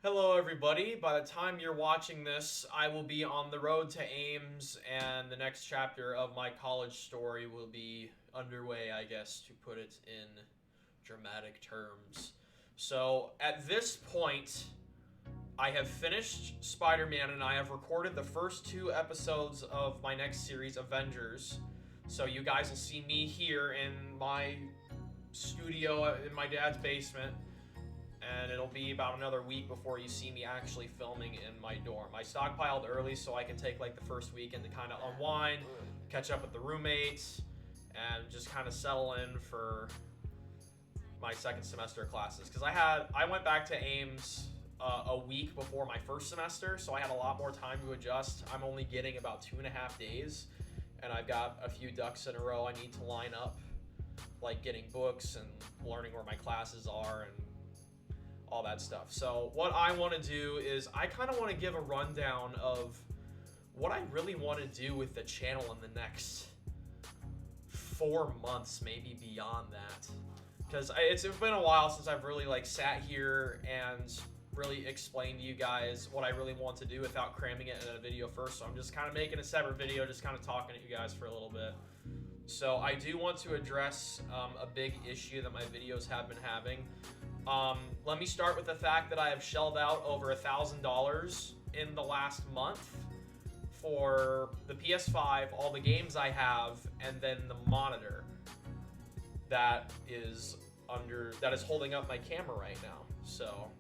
Hello, everybody. By the time you're watching this, I will be on the road to Ames, and the next chapter of my college story will be underway, I guess, to put it in dramatic terms. So, at this point, I have finished Spider-Man, and I have recorded the first two episodes of my next series, Avengers. So, you guys will see me here in my studio in my dad's basement, and it'll be about another week before you see me actually filming in my dorm. I stockpiled early so I can take like the first weekend to kind of unwind, catch up with the roommates, and just kind of settle in for my second semester classes. Because I went back to Ames a week before my first semester, so I had a lot more time to adjust. I'm only getting about 2.5 days, and I've got a few ducks in a row I need to line up, like getting books and learning where my classes are and all that stuff. So what I want to do is I kind of want to give a rundown of what I really want to do with the channel in the next 4 months, maybe beyond that. Because it's been a while since I've really like sat here and really explained to you guys what I really want to do without cramming it in a video first. So I'm just kind of making a separate video, just kind of talking to you guys for a little bit. So I do want to address a big issue that my videos have been having. Let me start with the fact that I have shelled out over $1,000 in the last month for the PS5, all the games I have, and then the monitor that is holding up my camera right now. So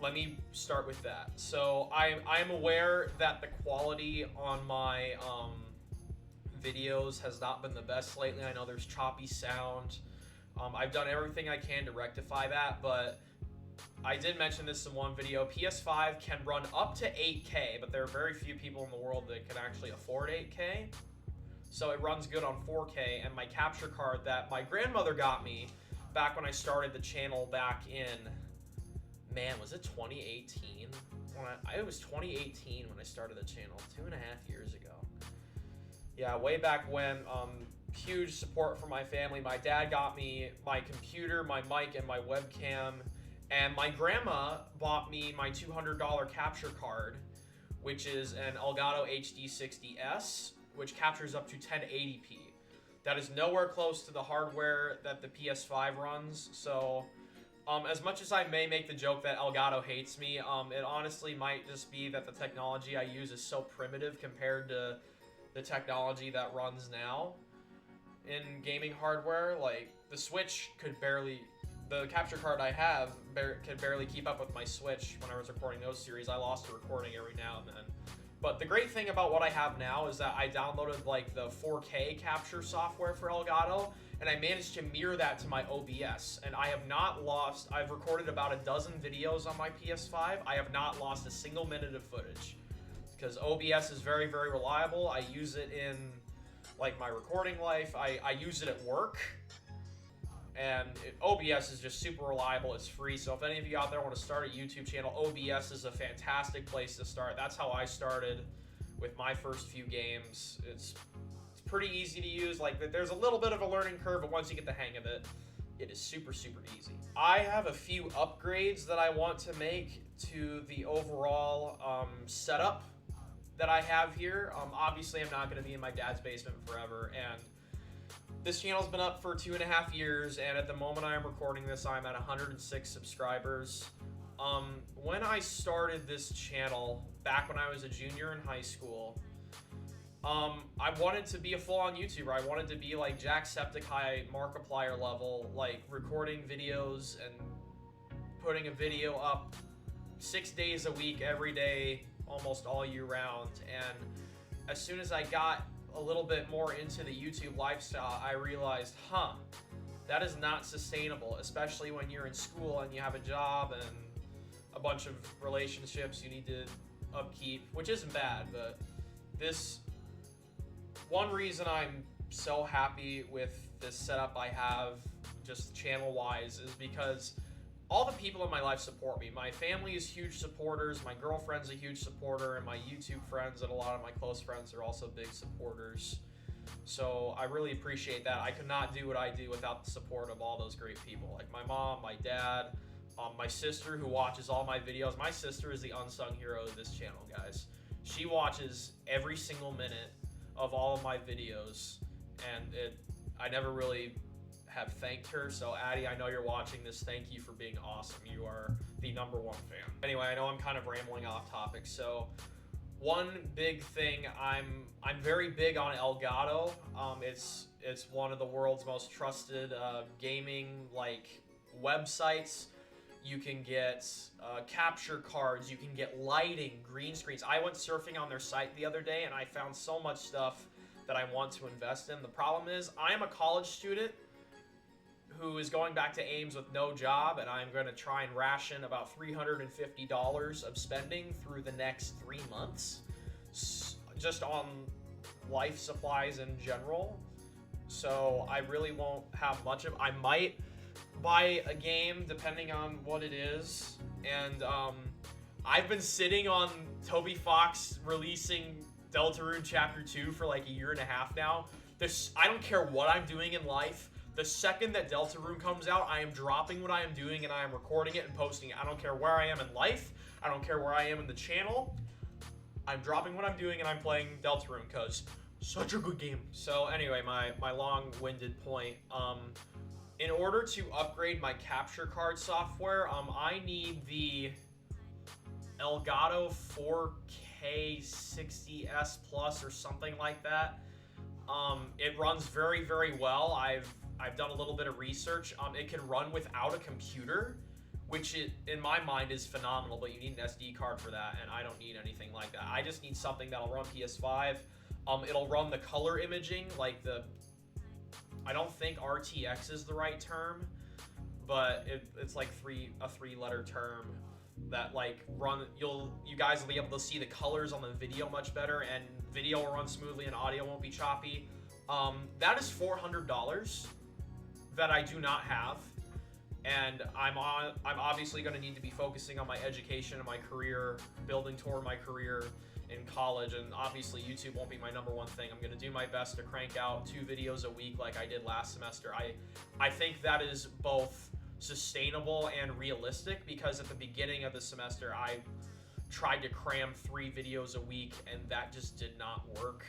let me start with that. So I am aware that the quality on my videos has not been the best lately. I know there's choppy sound. I've done everything I can to rectify that, but I did mention this in one video. PS5 can run up to 8K, but there are very few people in the world that can actually afford 8K. So it runs good on 4K, and my capture card that my grandmother got me back when I started the channel back in, man, was it 2018? It was 2018 when I started the channel, 2.5 years ago. Yeah, way back when. Huge support from my family. My dad got me my computer, my mic, and my webcam, and my grandma bought me my $200 capture card, which is an Elgato HD60S, which captures up to 1080p. That is nowhere close to the hardware that the PS5 runs, so as much as I may make the joke that Elgato hates me, it honestly might just be that the technology I use is so primitive compared to the technology that runs now in gaming hardware. Like, the Switch the capture card I have could barely keep up with my Switch when I was recording those series. I lost a recording every now and then. But the great thing about what I have now is that I downloaded like the 4K capture software for Elgato, and I managed to mirror that to my OBS. And I have not lost, I've recorded about a dozen videos on my PS5. I have not lost a single minute of footage, because OBS is very, very reliable. I use it in like my recording life. I use it at work, and OBS is just super reliable. It's free, so if any of you out there want to start a YouTube channel, OBS is a fantastic place to start. That's how I started with my first few games. It's pretty easy to use. Like, there's a little bit of a learning curve, but once you get the hang of it, it is super, super easy. I have a few upgrades that I want to make to the overall setup that I have here. Obviously, I'm not going to be in my dad's basement forever, and this channel's been up for 2.5 years, and at the moment I am recording this, I'm at 106 subscribers. When I started this channel, back when I was a junior in high school, I wanted to be a full-on YouTuber. I wanted to be like Jacksepticeye, Markiplier level, like recording videos and putting a video up 6 days a week, every day, almost all year round. And as soon as I got a little bit more into the YouTube lifestyle, I realized, that is not sustainable, especially when you're in school and you have a job and a bunch of relationships you need to upkeep, which isn't bad. But this one reason I'm so happy with this setup I have, just channel wise, is because all the people in my life support me. My family is huge supporters, my girlfriend's a huge supporter, and my YouTube friends and a lot of my close friends are also big supporters. So I really appreciate that. I could not do what I do without the support of all those great people. Like my mom, my dad, My sister, who watches all my videos, my sister is the unsung hero of this channel, guys. She watches every single minute of all of my videos, and I never really have thanked her. So Addie, I know you're watching this. Thank you for being awesome. You are the #1 fan. Anyway, I know I'm kind of rambling off topic. So one big thing, I'm very big on Elgato. It's one of the world's most trusted gaming websites. You can get capture cards, you can get lighting, green screens. I went surfing on their site the other day and I found so much stuff that I want to invest in. The problem is I am a college student who is going back to Ames with no job, and I'm going to try and ration about $350 of spending through the next 3 months just on life supplies in general. So I really won't have much of. I might buy a game depending on what it is, and I've been sitting on Toby Fox releasing Deltarune Chapter 2 for like a year and a half now. I don't care what I'm doing in life. The second that Deltarune comes out, I am dropping what I am doing and I am recording it and posting it. I don't care where I am in life. I don't care where I am in the channel. I'm dropping what I'm doing and I'm playing Deltarune because such a good game. So anyway, my long-winded point. In order to upgrade my capture card software, I need the Elgato 4K 60S Plus or something like that. It runs very, very well. I've done a little bit of research. It can run without a computer, which in my mind is phenomenal, but you need an SD card for that, and I don't need anything like that. I just need something that'll run PS5. It'll run the color imaging, I don't think RTX is the right term, but it's like a three-letter term that you guys will be able to see the colors on the video much better, and video will run smoothly and audio won't be choppy. That is $400 that I do not have, and I'm obviously going to need to be focusing on my education and my career, building toward my career in college, and obviously YouTube won't be my #1 thing. I'm going to do my best to crank out 2 videos a week like I did last semester. I think that is both sustainable and realistic, because at the beginning of the semester I tried to cram 3 videos a week and that just did not work.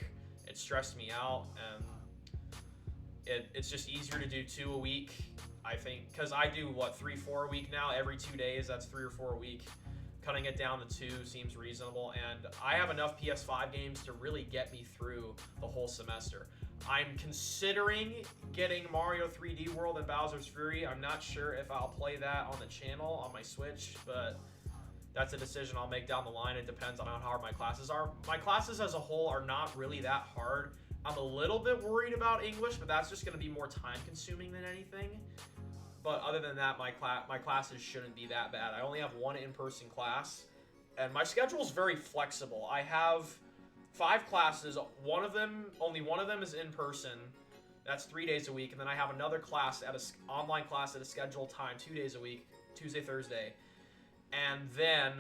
It stressed me out, and it's just easier to do 2 a week, I think, because I do 3-4 a week now. Every 2 days, that's 3 or 4 a week. Cutting it down to 2 seems reasonable, and I have enough PS5 games to really get me through the whole semester. I'm considering getting Mario 3D World and Bowser's Fury. I'm not sure if I'll play that on the channel on my Switch, but that's a decision I'll make down the line. It depends on how hard my classes are. My classes as a whole are not really that hard. I'm a little bit worried about English, but that's just going to be more time consuming than anything. But other than that, my classes shouldn't be that bad. I only have 1 in-person class, and my schedule is very flexible. I have 5 classes. Only one of them is in person. That's 3 days a week, and then I have another class online class at a scheduled time, 2 days a week, Tuesday, Thursday, and then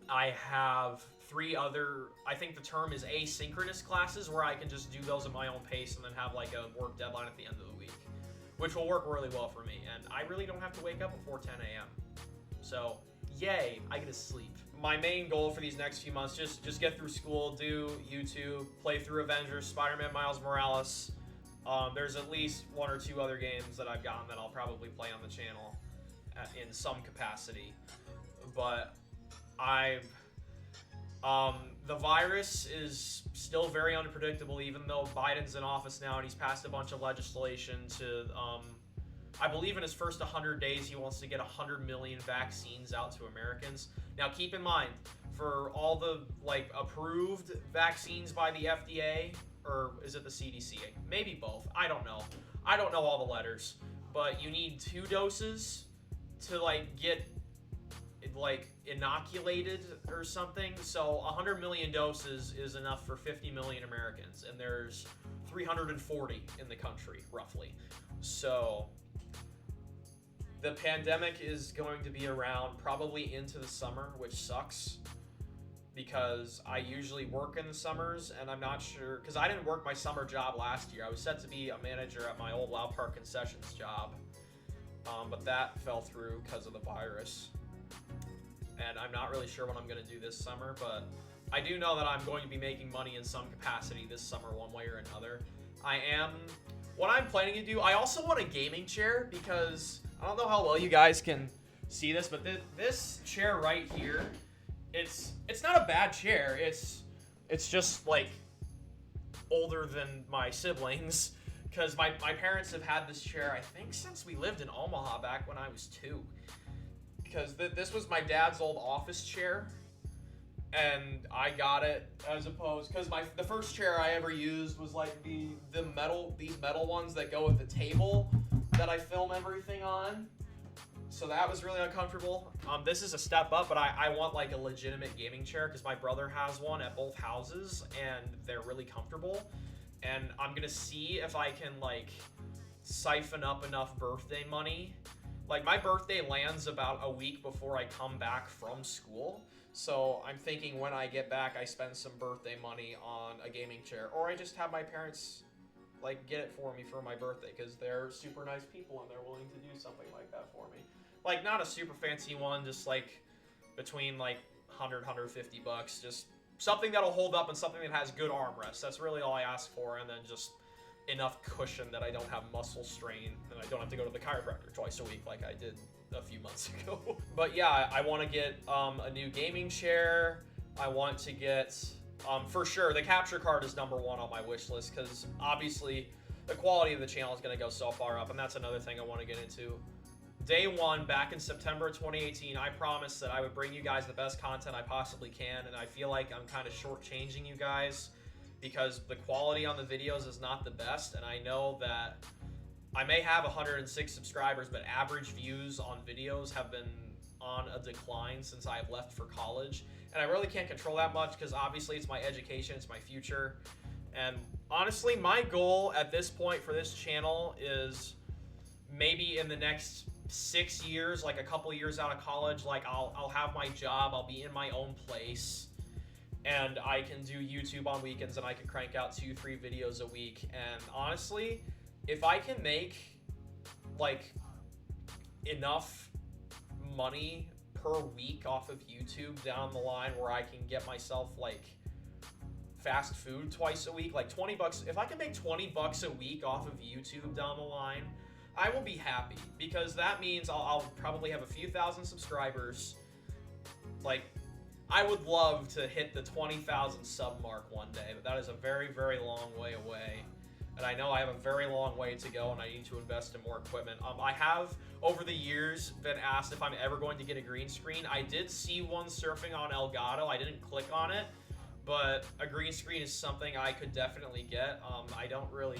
I have 3 other, I think the term is asynchronous classes, where I can just do those at my own pace and then have a work deadline at the end of the week, which will work really well for me. And I really don't have to wake up before 10 a.m. So, yay, I get to sleep. My main goal for these next few months, just get through school, do YouTube, play through Avengers, Spider-Man Miles Morales. There's at least 1 or 2 other games that I've gotten that I'll probably play on the channel in some capacity. But the virus is still very unpredictable, even though Biden's in office now and he's passed a bunch of legislation to, I believe in his first 100 days, he wants to get 100 million vaccines out to Americans. Now, keep in mind, for all the, approved vaccines by the FDA, or is it the CDC? Maybe both. I don't know. I don't know all the letters. But you need 2 doses to, get inoculated or something. So 100 million doses is enough for 50 million Americans, and there's 340 in the country, roughly. So the pandemic is going to be around probably into the summer, which sucks, because I usually work in the summers, and I'm not sure, because I didn't work my summer job last year. I was set to be a manager at my old Loud Park concessions job, but that fell through because of the virus. And I'm not really sure what I'm going to do this summer, but I do know that I'm going to be making money in some capacity this summer one way or another. What I'm planning to do, I also want a gaming chair because I don't know how well you guys can see this, but this chair right here, it's not a bad chair. It's just like older than my siblings because my parents have had this chair, I think, since we lived in Omaha back when I was 2. Because this was my dad's old office chair, and I got it as opposed because the first chair I ever used was like these metal ones that go with the table that I film everything on. So that was really uncomfortable. This is a step up, but I want like a legitimate gaming chair because my brother has one at both houses and they're really comfortable. And I'm gonna see if I can like siphon up enough birthday money. Like my birthday lands about a week before I come back from school. So I'm thinking when I get back, I spend some birthday money on a gaming chair, or I just have my parents like get it for me for my birthday because they're super nice people and they're willing to do something like that for me. Like not a super fancy one, just like between like 100, 150 bucks, just something that'll hold up and something that has good armrests. That's really all I ask for, and then just enough cushion that I don't have muscle strain and I don't have to go to the chiropractor twice a week like I did a few months ago. But yeah, I want to get a new gaming chair. I want to get, for sure, the capture card is #1 on my wish list because obviously the quality of the channel is going to go so far up, and that's another thing I want to get into. Day 1, back in September 2018, I promised that I would bring you guys the best content I possibly can, and I feel like I'm kind of shortchanging you guys because the quality on the videos is not the best, and I know that I may have 106 subscribers, but average views on videos have been on a decline since I've left for college, and I really can't control that much because obviously it's my education, it's my future, and honestly, my goal at this point for this channel is maybe in the next 6 years, like a couple years out of college, like I'll have my job, I'll be in my own place, and I can do YouTube on weekends and I can crank out 2-3 videos a week. And honestly, if I can make like enough money per week off of YouTube down the line where I can get myself like fast food twice a week, like 20 bucks, if I can make 20 bucks a week off of YouTube down the line, I will be happy because that means I'll probably have a few thousand subscribers. Like, I would love to hit the 20,000 sub mark one day, but that is a very, very long way away. And I know I have a very long way to go and I need to invest in more equipment. I have, over the years, been asked if I'm ever going to get a green screen. I did see one surfing on Elgato. I didn't click on it, but a green screen is something I could definitely get. I don't really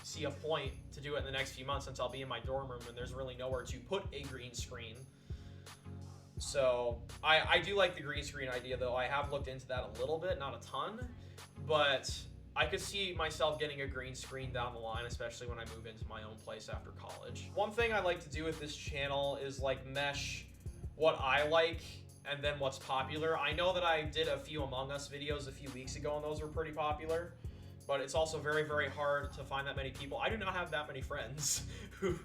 see a point to do it in the next few months since I'll be in my dorm room and there's really nowhere to put a green screen. So I do like the green screen idea though. I have looked into that a little bit, not a ton, but I could see myself getting a green screen down the line, especially when I move into my own place after college. One thing I like to do with this channel is like mesh what I like and then what's popular. I know that I did a few Among Us videos a few weeks ago and those were pretty popular, but it's also very, very hard to find that many people. I do not have that many friends who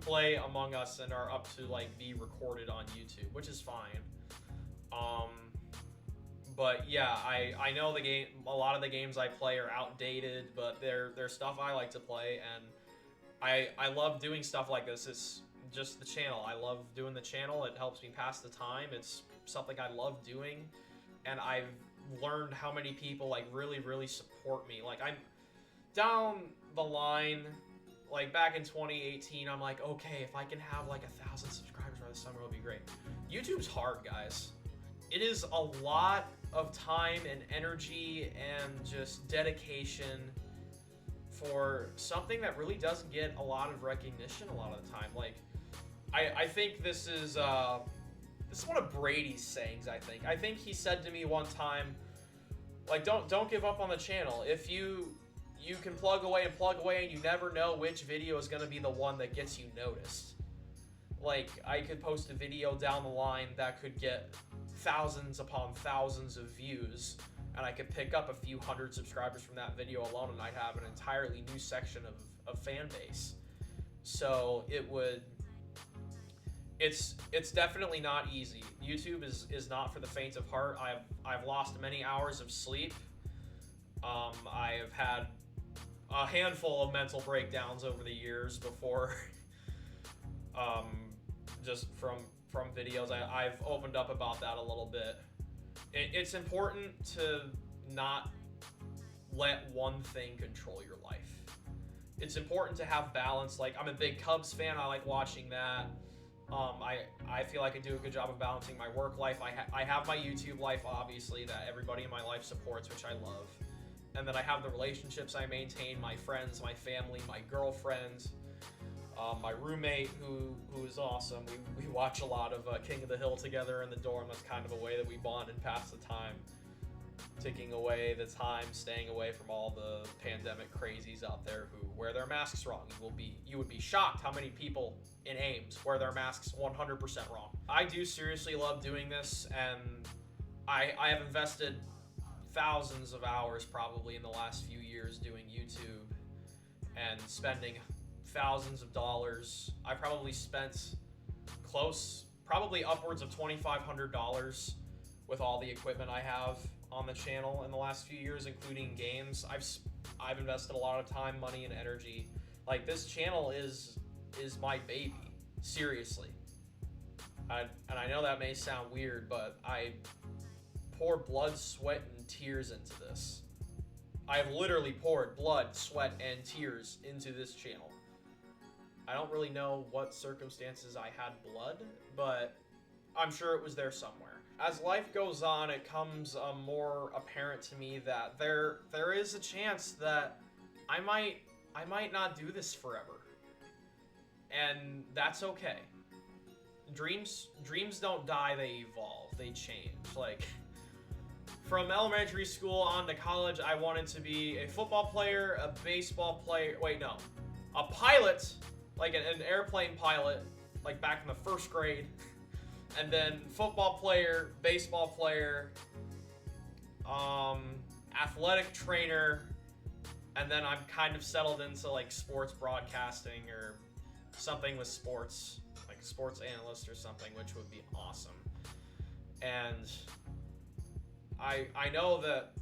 play Among Us and are up to like be recorded on YouTube, which is fine. But yeah, I know the game. A lot of the games I play are outdated, but they're stuff I like to play, and I love doing stuff like this. It's just the channel. I love doing the channel. It helps me pass the time. It's something I love doing, and I've learned how many people like really, really support me. Like I'm down the line, like back in 2018, I'm like, okay, if I can have like 1,000 subscribers by the summer, it'll be great. YouTube's hard, guys. It is a lot of time and energy and just dedication for something that really doesn't get a lot of recognition a lot of the time. Like, I think this is one of Brady's sayings, I think he said to me one time, like, don't give up on the channel. If you can plug away and you never know which video is going to be the one that gets you noticed. Like, I could post a video down the line that could get thousands upon thousands of views, and I could pick up a few hundred subscribers from that video alone, and I'd have an entirely new section of fan base. So it would it's definitely not easy. YouTube is not for the faint of heart. I've lost many hours of sleep. I have had a handful of mental breakdowns over the years before, just from videos. I've opened up about that a little bit. It's important to not let one thing control your life. It's important to have balance. Like, I'm a big Cubs fan. I like watching that. I feel like I do a good job of balancing my work life. I have my YouTube life, obviously, that everybody in my life supports, which I love. And then I have the relationships I maintain, my friends, my family, my girlfriend, my roommate, who is awesome. We watch a lot of King of the Hill together in the dorm. That's kind of a way that we bond and pass the time. Taking away the time, staying away from all the pandemic crazies out there who wear their masks wrong. You would be shocked how many people in Ames wear their masks 100% wrong. I do seriously love doing this, and I have invested thousands of hours probably in the last few years doing YouTube and spending thousands of dollars. I probably spent probably upwards of $2,500 with all the equipment I have on the channel in the last few years, including games. I've invested a lot of time, money, and energy. Like, this channel is my baby, seriously. And I know that may sound weird, but I pour blood, sweat, and tears into this. I have literally poured blood, sweat, and tears into this channel. I don't really know what circumstances I had blood, but I'm sure it was there somewhere. As life goes on, it comes more apparent to me that there is a chance that I might not do this forever, and that's okay. Dreams don't die; they evolve, they change. Like, from elementary school on to college, I wanted to be a football player, a baseball player. Wait, no, a pilot, like an airplane pilot, like back in the first grade. And then football player, baseball player, athletic trainer, and then I'm kind of settled into like sports broadcasting or something with sports, like sports analyst or something, which would be awesome. And I know that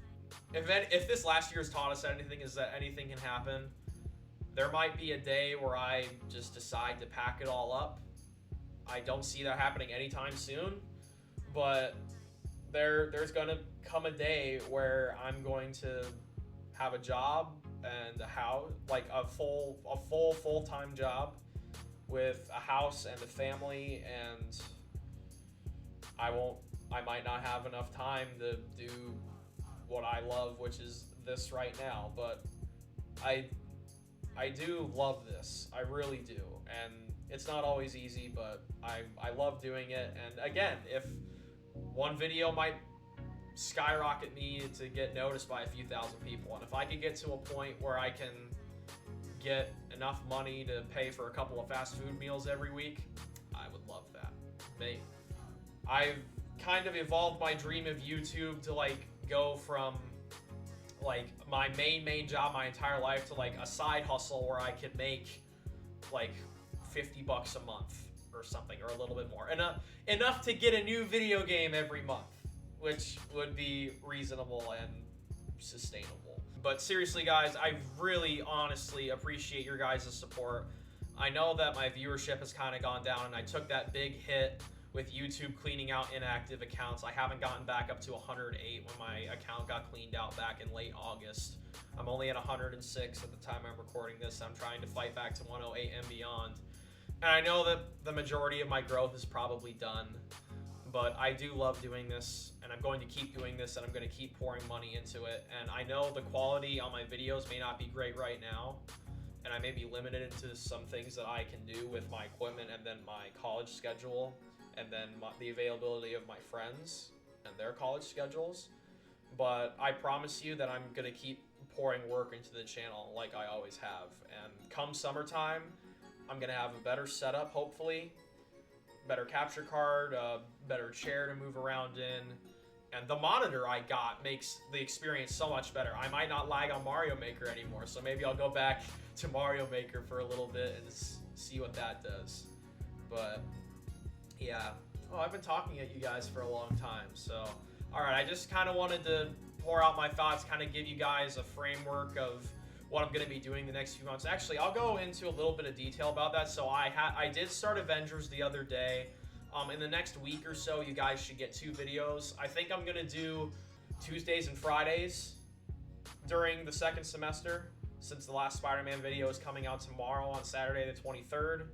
if this last year has taught us anything, is that anything can happen. There might be a day where I just decide to pack it all up. I don't see that happening anytime soon, but there's gonna come a day where I'm going to have a job and a house, like a full-time job with a house and a family, and I might not have enough time to do what I love, which is this right now, but I do love this. I really do. And it's not always easy, but I love doing it. And again, if one video might skyrocket me to get noticed by a few thousand people, and if I could get to a point where I can get enough money to pay for a couple of fast food meals every week, I would love that. I've kind of evolved my dream of YouTube to like go from like my main job my entire life to like a side hustle where I could make like $50 a month or something, or a little bit more, enough to get a new video game every month, which would be reasonable and sustainable. But seriously, guys, I really honestly appreciate your guys' support. I know that my viewership has kind of gone down, and I took that big hit with YouTube cleaning out inactive accounts. I haven't gotten back up to 108 when my account got cleaned out back in late August. I'm only at 106 at the time I'm recording this. I'm trying to fight back to 108 and beyond. And I know that the majority of my growth is probably done, but I do love doing this, and I'm going to keep doing this, and I'm going to keep pouring money into it. And I know the quality on my videos may not be great right now, and I may be limited to some things that I can do with my equipment and then my college schedule, and then the availability of my friends and their college schedules. But I promise you that I'm going to keep pouring work into the channel like I always have. And come summertime, I'm going to have a better setup, hopefully. Better capture card, a better chair to move around in. And the monitor I got makes the experience so much better. I might not lag on Mario Maker anymore, so maybe I'll go back to Mario Maker for a little bit and see what that does. But Yeah. Oh, I've been talking at you guys for a long time, so... Alright, I just kind of wanted to pour out my thoughts, kind of give you guys a framework of what I'm going to be doing the next few months. Actually, I'll go into a little bit of detail about that. So I did start Avengers the other day. In the next week or so, you guys should get 2 videos. I think I'm going to do Tuesdays and Fridays during the second semester, since the last Spider-Man video is coming out tomorrow on Saturday the 23rd,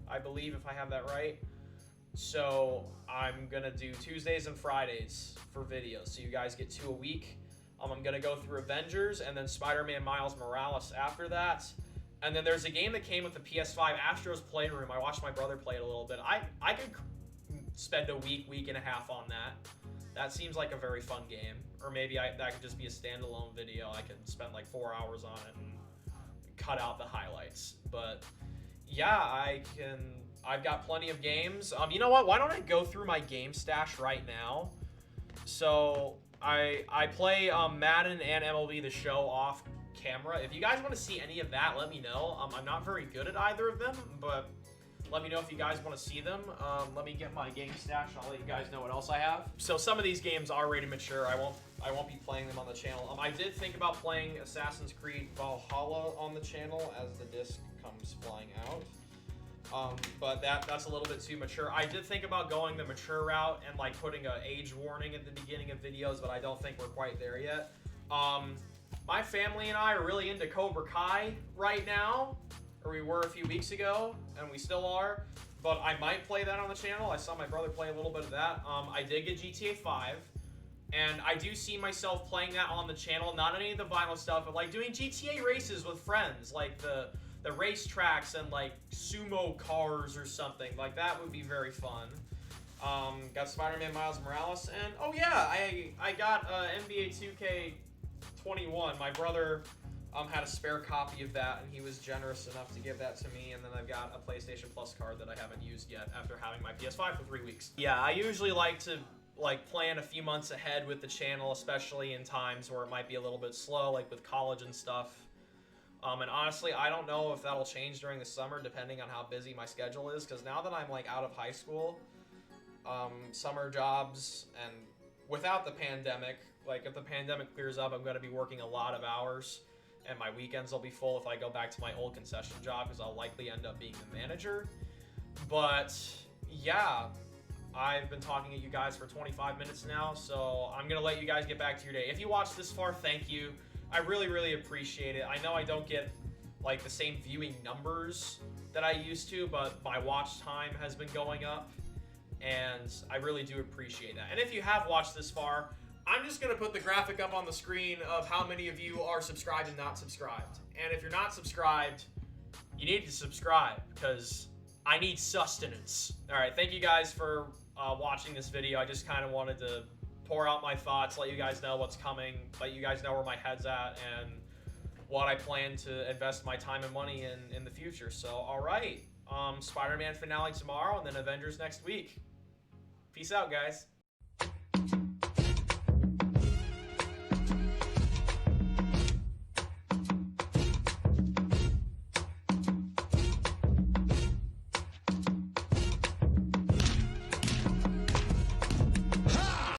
I believe, if I have that right. So I'm going to do Tuesdays and Fridays for videos, so you guys get 2 a week. I'm going to go through Avengers and then Spider-Man Miles Morales after that. And then there's a game that came with the PS5, Astro's Playroom. I watched my brother play it a little bit. I could spend a week and a half on that. That seems like a very fun game. Or maybe that could just be a standalone video. I could spend like 4 hours on it and cut out the highlights. But yeah, I've got plenty of games. You know what? Why don't I go through my game stash right now? So I play Madden and MLB The Show off camera. If you guys want to see any of that, let me know. I'm not very good at either of them, but let me know if you guys want to see them. Let me get my game stash. I'll let you guys know what else I have. So some of these games are rated mature. I won't be playing them on the channel. I did think about playing Assassin's Creed Valhalla on the channel as the disc comes flying out. But that's a little bit too mature. I did think about going the mature route and like putting an age warning at the beginning of videos, but I don't think we're quite there yet. My family and I are really into Cobra Kai right now, or we were a few weeks ago, and we still are. But I might play that on the channel. I saw my brother play a little bit of that. I did get GTA 5, and I do see myself playing that on the channel. Not any of the vinyl stuff, but like doing GTA races with friends, like the race tracks and like sumo cars or something. Like that would be very fun. Got Spider-Man Miles Morales, and oh yeah, I got NBA 2K21. My brother had a spare copy of that, and he was generous enough to give that to me, and then I've got a PlayStation Plus card that I haven't used yet after having my PS5 for 3 weeks. Yeah, I usually like to plan a few months ahead with the channel, especially in times where it might be a little bit slow, like with college and stuff. And honestly, I don't know if that'll change during the summer, depending on how busy my schedule is, because now that I'm like out of high school, summer jobs, and without the pandemic, like if the pandemic clears up, I'm going to be working a lot of hours, and my weekends will be full if I go back to my old concession job, because I'll likely end up being the manager. But yeah, I've been talking to you guys for 25 minutes now, so I'm going to let you guys get back to your day. If you watched this far, thank you. I really, really appreciate it. I know I don't get like the same viewing numbers that I used to, but my watch time has been going up, and I really do appreciate that. And if you have watched this far, I'm just going to put the graphic up on the screen of how many of you are subscribed and not subscribed. And if you're not subscribed, you need to subscribe, because I need sustenance. All right, thank you guys for watching this video. I just kind of wanted to pour out my thoughts, let you guys know what's coming, let you guys know where my head's at, and what I plan to invest my time and money in the future. So, all right, Spider-Man finale tomorrow, and then Avengers next week. Peace out, guys.